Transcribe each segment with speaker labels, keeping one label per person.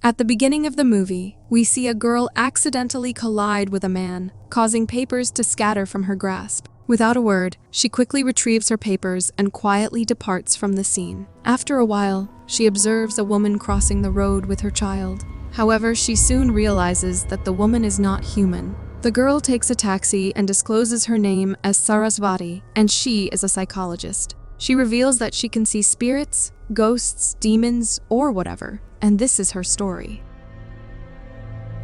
Speaker 1: At the beginning of the movie, we see a girl accidentally collide with a man, causing papers to scatter from her grasp. Without a word, she quickly retrieves her papers and quietly departs from the scene. After a while, she observes a woman crossing the road with her child. However, she soon realizes that the woman is not human. The girl takes a taxi and discloses her name as Sarasvati, and she is a psychologist. She reveals that she can see spirits, ghosts, demons, or whatever, and this is her story.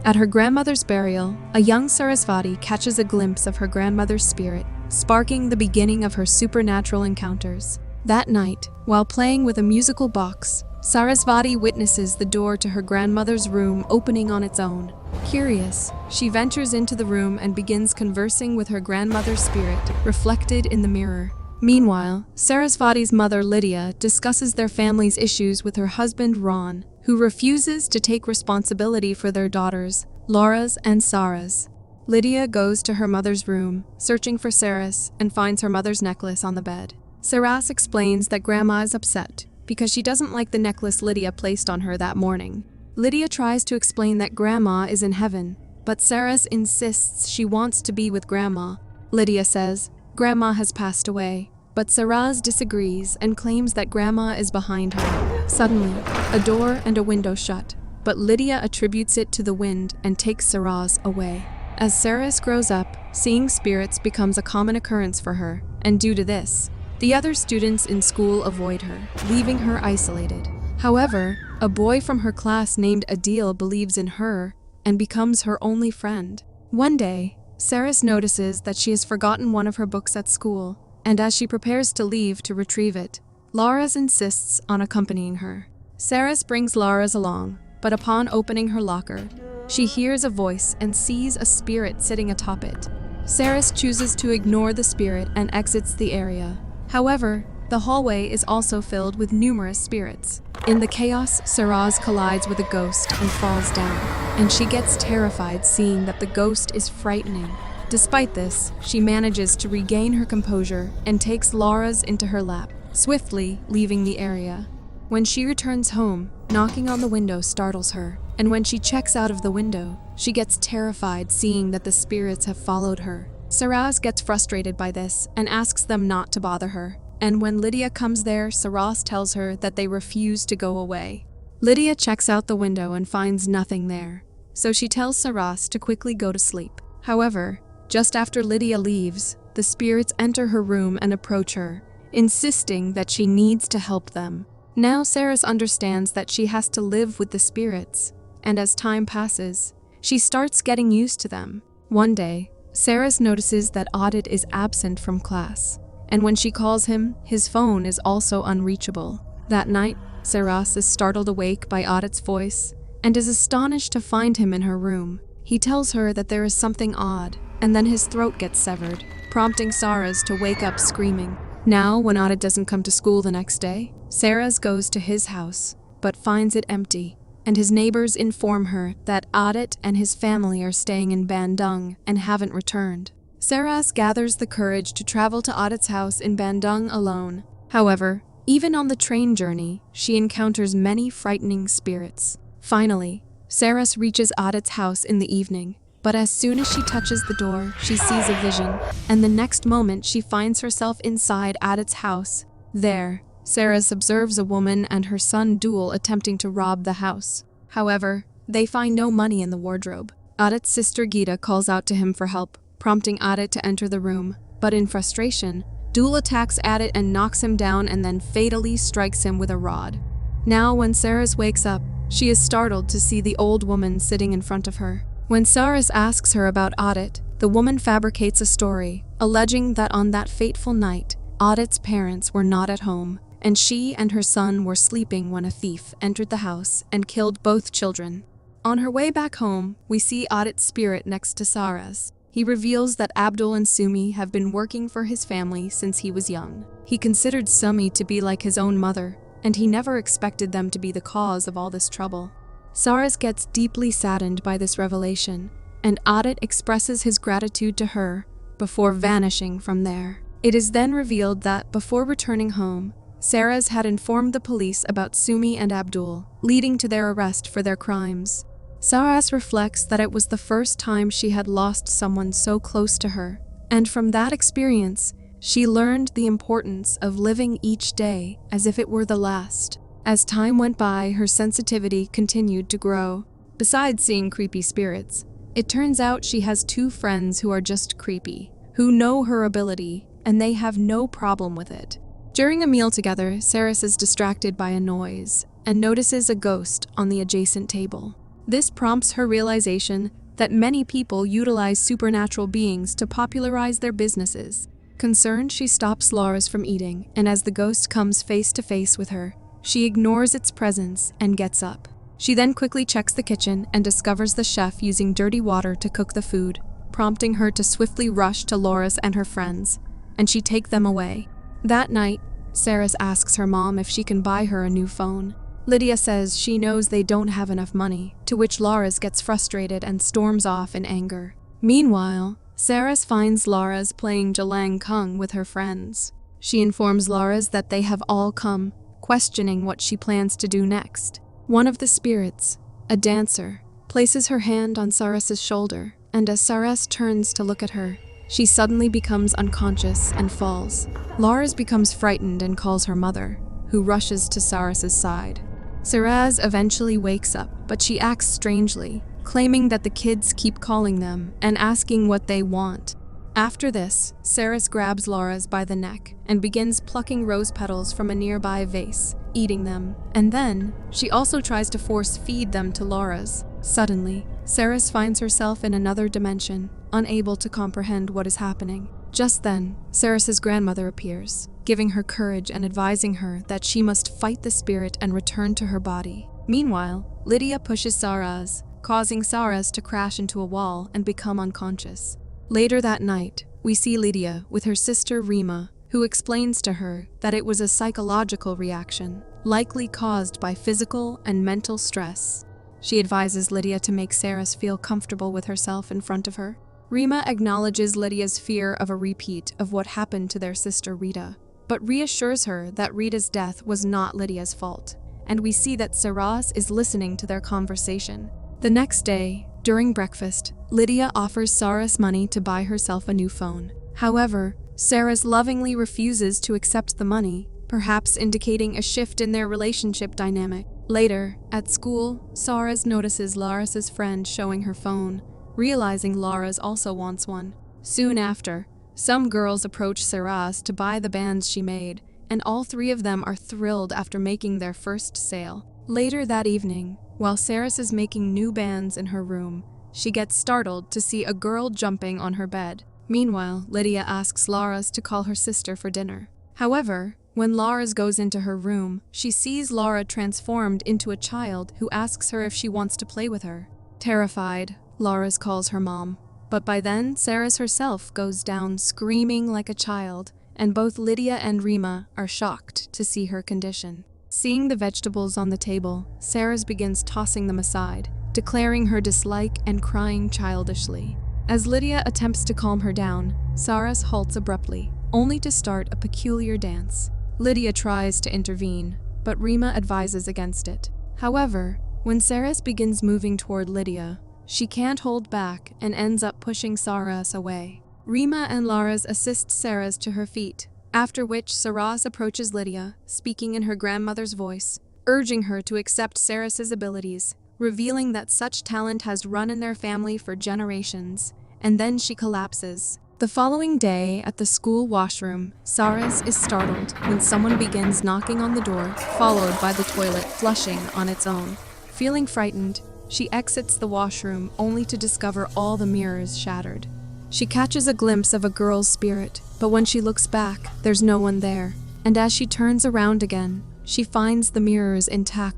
Speaker 1: At her grandmother's burial, a young Sarasvati catches a glimpse of her grandmother's spirit, sparking the beginning of her supernatural encounters. That night, while playing with a musical box, Sarasvati witnesses the door to her grandmother's room opening on its own. Curious, she ventures into the room and begins conversing with her grandmother's spirit, reflected in the mirror. Meanwhile, Sarasvati's mother Lydia discusses their family's issues with her husband Ron, who refuses to take responsibility for their daughters, Laura's and Saras. Lydia goes to her mother's room, searching for Saras, and finds her mother's necklace on the bed. Saras explains that Grandma is upset because she doesn't like the necklace Lydia placed on her that morning. Lydia tries to explain that Grandma is in heaven, but Saras insists she wants to be with Grandma. Lydia says Grandma has passed away, but Saras disagrees and claims that Grandma is behind her. Suddenly, a door and a window shut, but Lydia attributes it to the wind and takes Saras away. As Saras grows up, seeing spirits becomes a common occurrence for her, and due to this, the other students in school avoid her, leaving her isolated. However, a boy from her class named Adil believes in her and becomes her only friend. One day, Saras notices that she has forgotten one of her books at school, and as she prepares to leave to retrieve it, Laras insists on accompanying her. Saras brings Laras along, but upon opening her locker, she hears a voice and sees a spirit sitting atop it. Saras chooses to ignore the spirit and exits the area. However, the hallway is also filled with numerous spirits. In the chaos, Saras collides with a ghost and falls down, and she gets terrified seeing that the ghost is frightening. Despite this, she manages to regain her composure and takes Laras into her lap, swiftly leaving the area. When she returns home, knocking on the window startles her, and when she checks out of the window, she gets terrified seeing that the spirits have followed her. Saras gets frustrated by this and asks them not to bother her, and when Lydia comes there, Saras tells her that they refuse to go away. Lydia checks out the window and finds nothing there, so she tells Saras to quickly go to sleep. However, just after Lydia leaves, the spirits enter her room and approach her, insisting that she needs to help them. Now Saras understands that she has to live with the spirits, and as time passes, she starts getting used to them. One day, Saras notices that Audit is absent from class, and when she calls him, his phone is also unreachable. That night, Saras is startled awake by Audit's voice and is astonished to find him in her room. He tells her that there is something odd, and then his throat gets severed, prompting Saras to wake up screaming. Now, when Audit doesn't come to school the next day, Saras goes to his house, but finds it empty, and his neighbors inform her that Audit and his family are staying in Bandung and haven't returned. Saras gathers the courage to travel to Audit's house in Bandung alone. However, even on the train journey, she encounters many frightening spirits. Finally, Saras reaches Audit's house in the evening, but as soon as she touches the door, she sees a vision, and the next moment she finds herself inside Audit's house. There, Saras observes a woman and her son Dul attempting to rob the house. However, they find no money in the wardrobe. Audit's sister Gita calls out to him for help, prompting Audit to enter the room, but in frustration, Dul attacks Audit and knocks him down and then fatally strikes him with a rod. Now, when Saras wakes up, she is startled to see the old woman sitting in front of her. When Saras asks her about Audit, the woman fabricates a story, alleging that on that fateful night, Audit's parents were not at home, and she and her son were sleeping when a thief entered the house and killed both children. On her way back home, we see Audit's spirit next to Saras. He reveals that Abdul and Sumi have been working for his family since he was young. He considered Sumi to be like his own mother, and he never expected them to be the cause of all this trouble. Saras gets deeply saddened by this revelation, and Audit expresses his gratitude to her before vanishing from there. It is then revealed that before returning home, Saras had informed the police about Sumi and Abdul, leading to their arrest for their crimes. Saras reflects that it was the first time she had lost someone so close to her, and from that experience, she learned the importance of living each day as if it were the last. As time went by, her sensitivity continued to grow. Besides seeing creepy spirits, it turns out she has 2 friends who are just creepy, who know her ability, and they have no problem with it. During a meal together, Saras is distracted by a noise and notices a ghost on the adjacent table. This prompts her realization that many people utilize supernatural beings to popularize their businesses. Concerned, she stops Laras from eating, and as the ghost comes face to face with her, she ignores its presence and gets up. She then quickly checks the kitchen and discovers the chef using dirty water to cook the food, prompting her to swiftly rush to Laras and her friends, and she take them away. That night, Saras asks her mom if she can buy her a new phone. Lydia says she knows they don't have enough money, to which Laras gets frustrated and storms off in anger. Meanwhile, Saras finds Laras playing Jalang Kung with her friends. She informs Laras that they have all come, questioning what she plans to do next. One of the spirits, a dancer, places her hand on Saras's shoulder, and as Saras turns to look at her, she suddenly becomes unconscious and falls. Laras becomes frightened and calls her mother, who rushes to Saras's side. Saras eventually wakes up, but she acts strangely, claiming that the kids keep calling them and asking what they want. After this, Saras grabs Laras by the neck and begins plucking rose petals from a nearby vase, eating them, and then she also tries to force feed them to Laras. Suddenly, Saras finds herself in another dimension, unable to comprehend what is happening. Just then, Saras's grandmother appears, giving her courage and advising her that she must fight the spirit and return to her body. Meanwhile, Lydia pushes Saras, causing Saras to crash into a wall and become unconscious. Later that night, we see Lydia with her sister Rima, who explains to her that it was a psychological reaction, likely caused by physical and mental stress. She advises Lydia to make Saras feel comfortable with herself in front of her. Rima acknowledges Lydia's fear of a repeat of what happened to their sister Rita, but reassures her that Rita's death was not Lydia's fault, and we see that Saras is listening to their conversation. The next day, during breakfast, Lydia offers Saras money to buy herself a new phone. However, Saras lovingly refuses to accept the money, perhaps indicating a shift in their relationship dynamic. Later, at school, Saras notices Laras' friend showing her phone, realizing Laras also wants one. Soon after, some girls approach Saras to buy the bands she made, and all 3 of them are thrilled after making their first sale. Later that evening, while Saras is making new bands in her room, she gets startled to see a girl jumping on her bed. Meanwhile, Lydia asks Laras to call her sister for dinner. However, when Laras goes into her room, she sees Lara transformed into a child who asks her if she wants to play with her. Terrified, Laras calls her mom, but by then, Saras herself goes down screaming like a child, and both Lydia and Rima are shocked to see her condition. Seeing the vegetables on the table, Saras begins tossing them aside, declaring her dislike and crying childishly. As Lydia attempts to calm her down, Saras halts abruptly, only to start a peculiar dance. Lydia tries to intervene, but Rima advises against it. However, when Saras begins moving toward Lydia, she can't hold back and ends up pushing Saras away. Rima and Laras assist Saras to her feet, after which Saras approaches Lydia, speaking in her grandmother's voice, urging her to accept Saras's abilities, revealing that such talent has run in their family for generations, and then she collapses. The following day, at the school washroom, Saras is startled when someone begins knocking on the door, followed by the toilet flushing on its own. Feeling frightened, she exits the washroom only to discover all the mirrors shattered. She catches a glimpse of a girl's spirit, but when she looks back, there's no one there, and as she turns around again, she finds the mirrors intact.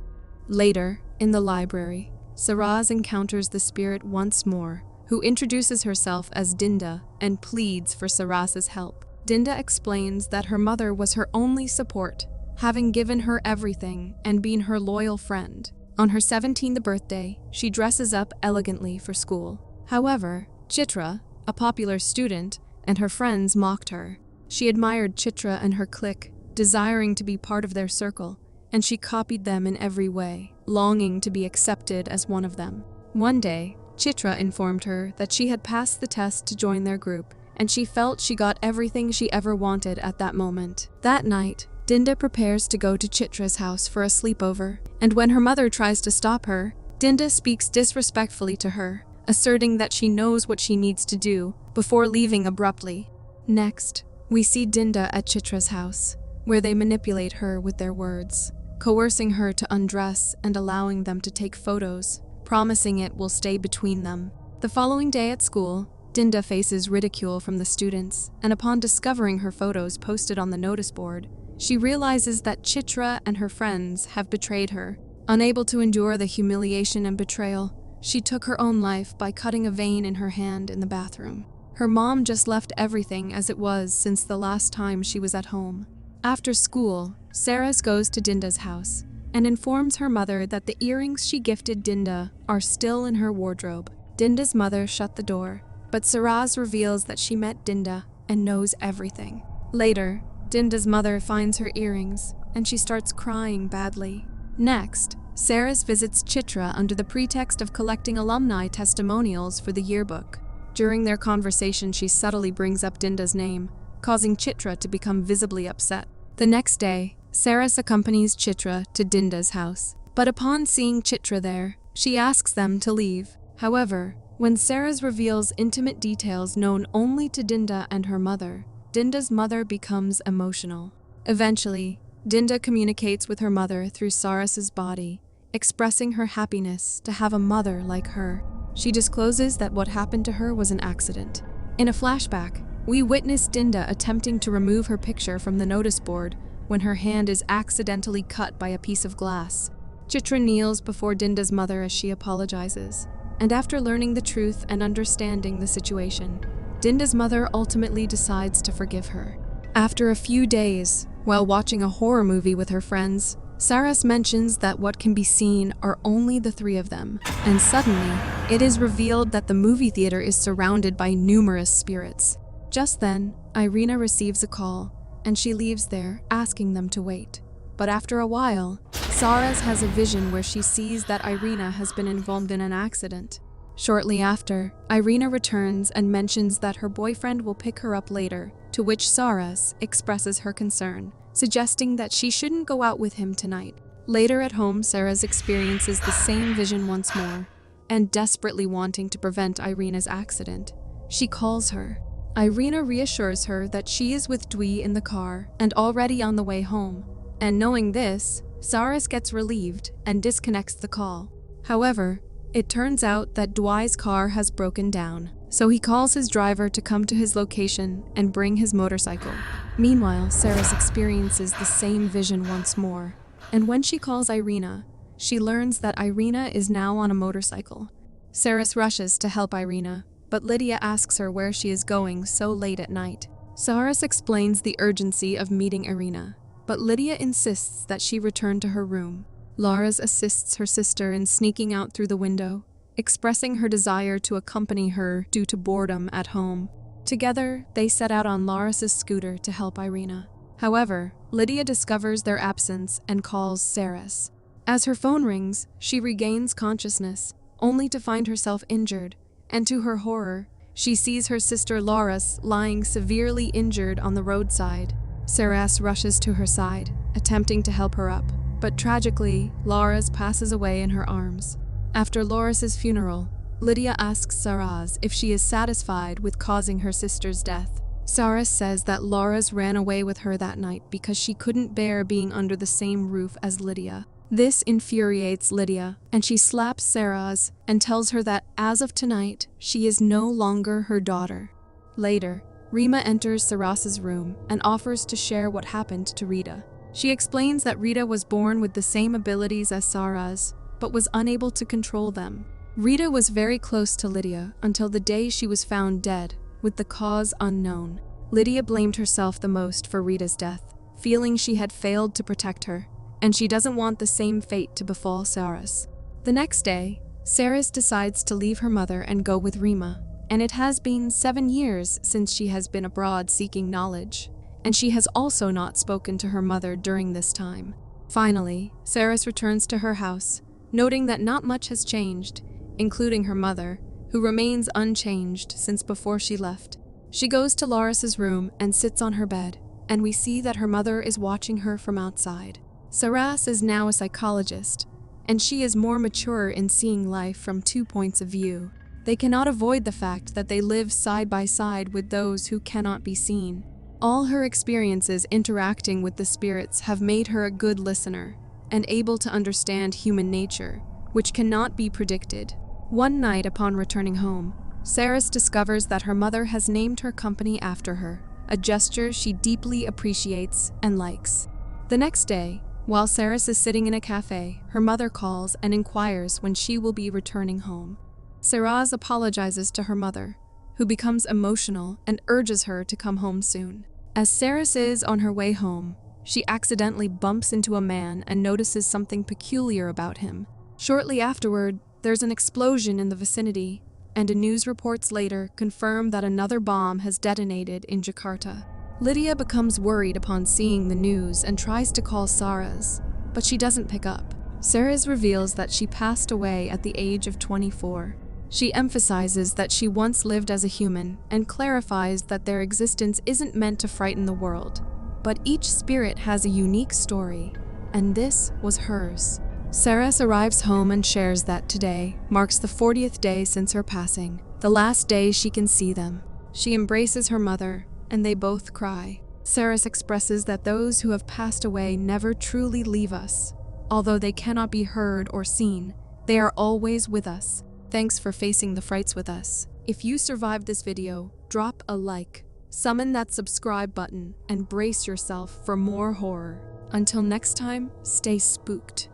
Speaker 1: Later, in the library, Saras encounters the spirit once more, who introduces herself as Dinda and pleads for Saras's help. Dinda explains that her mother was her only support, having given her everything and been her loyal friend. On her 17th birthday, she dresses up elegantly for school. However, Chitra, a popular student, and her friends mocked her. She admired Chitra and her clique, desiring to be part of their circle, and she copied them in every way, longing to be accepted as one of them. One day, Chitra informed her that she had passed the test to join their group, and she felt she got everything she ever wanted at that moment. That night, Dinda prepares to go to Chitra's house for a sleepover, and when her mother tries to stop her, Dinda speaks disrespectfully to her, asserting that she knows what she needs to do, before leaving abruptly. Next, we see Dinda at Chitra's house, where they manipulate her with their words, coercing her to undress and allowing them to take photos, promising it will stay between them. The following day at school, Dinda faces ridicule from the students, and upon discovering her photos posted on the notice board, she realizes that Chitra and her friends have betrayed her. Unable to endure the humiliation and betrayal, she took her own life by cutting a vein in her hand in the bathroom. Her mom just left everything as it was since the last time she was at home. After school, Saras goes to Dinda's house and informs her mother that the earrings she gifted Dinda are still in her wardrobe. Dinda's mother shut the door, but Saras reveals that she met Dinda and knows everything. Later, Dinda's mother finds her earrings, and she starts crying badly. Next, Saras visits Chitra under the pretext of collecting alumni testimonials for the yearbook. During their conversation, she subtly brings up Dinda's name, causing Chitra to become visibly upset. The next day, Saras accompanies Chitra to Dinda's house, but upon seeing Chitra there, she asks them to leave. However, when Saras reveals intimate details known only to Dinda and her mother, Dinda's mother becomes emotional. Eventually, Dinda communicates with her mother through Saras's body, expressing her happiness to have a mother like her. She discloses that what happened to her was an accident. In a flashback, we witness Dinda attempting to remove her picture from the notice board when her hand is accidentally cut by a piece of glass. Chitra kneels before Dinda's mother as she apologizes, and after learning the truth and understanding the situation, Dinda's mother ultimately decides to forgive her. After a few days, while watching a horror movie with her friends, Saras mentions that what can be seen are only the three of them, and suddenly, it is revealed that the movie theater is surrounded by numerous spirits. Just then, Irina receives a call, and she leaves there, asking them to wait. But after a while, Saras has a vision where she sees that Irina has been involved in an accident. Shortly after, Irina returns and mentions that her boyfriend will pick her up later, to which Saras expresses her concern, suggesting that she shouldn't go out with him tonight. Later at home, Saras experiences the same vision once more, and desperately wanting to prevent Irina's accident, she calls her. Irina reassures her that she is with Dwi in the car and already on the way home, and knowing this, Saras gets relieved and disconnects the call. However, it turns out that Dwi's car has broken down, so he calls his driver to come to his location and bring his motorcycle. Meanwhile, Saras experiences the same vision once more, and when she calls Irina, she learns that Irina is now on a motorcycle. Saras rushes to help Irina, but Lydia asks her where she is going so late at night. Saras explains the urgency of meeting Irina, but Lydia insists that she return to her room. Laras assists her sister in sneaking out through the window, expressing her desire to accompany her due to boredom at home. Together, they set out on Laras' scooter to help Irina. However, Lydia discovers their absence and calls Saras. As her phone rings, she regains consciousness, only to find herself injured, and to her horror, she sees her sister Laras lying severely injured on the roadside. Saras rushes to her side, attempting to help her up, but tragically, Laras passes away in her arms. After Laras' funeral, Lydia asks Saras if she is satisfied with causing her sister's death. Saras says that Laras ran away with her that night because she couldn't bear being under the same roof as Lydia. This infuriates Lydia, and she slaps Saras and tells her that as of tonight, she is no longer her daughter. Later, Rima enters Saras's room and offers to share what happened to Rita. She explains that Rita was born with the same abilities as Saras, but was unable to control them. Rita was very close to Lydia until the day she was found dead, with the cause unknown. Lydia blamed herself the most for Rita's death, feeling she had failed to protect her, and she doesn't want the same fate to befall Saras. The next day, Saras decides to leave her mother and go with Rima, and it has been 7 years since she has been abroad seeking knowledge, and she has also not spoken to her mother during this time. Finally, Saras returns to her house, noting that not much has changed, including her mother, who remains unchanged since before she left. She goes to Laris's room and sits on her bed, and we see that her mother is watching her from outside. Saras is now a psychologist, and she is more mature in seeing life from 2 points of view. They cannot avoid the fact that they live side by side with those who cannot be seen. All her experiences interacting with the spirits have made her a good listener and able to understand human nature, which cannot be predicted. One night upon returning home, Saras discovers that her mother has named her company after her, a gesture she deeply appreciates and likes. The next day, while Saras is sitting in a cafe, her mother calls and inquires when she will be returning home. Saras apologizes to her mother, who becomes emotional and urges her to come home soon. As Saras is on her way home, she accidentally bumps into a man and notices something peculiar about him. Shortly afterward, there's an explosion in the vicinity, and news reports later confirm that another bomb has detonated in Jakarta. Lydia becomes worried upon seeing the news and tries to call Saras, but she doesn't pick up. Saras reveals that she passed away at the age of 24. She emphasizes that she once lived as a human and clarifies that their existence isn't meant to frighten the world, but each spirit has a unique story, and this was hers. Saras arrives home and shares that today marks the 40th day since her passing, the last day she can see them. She embraces her mother, and they both cry. Saras expresses that those who have passed away never truly leave us. Although they cannot be heard or seen, they are always with us. Thanks for facing the frights with us. If you survived this video, drop a like, summon that subscribe button, and brace yourself for more horror. Until next time, stay spooked.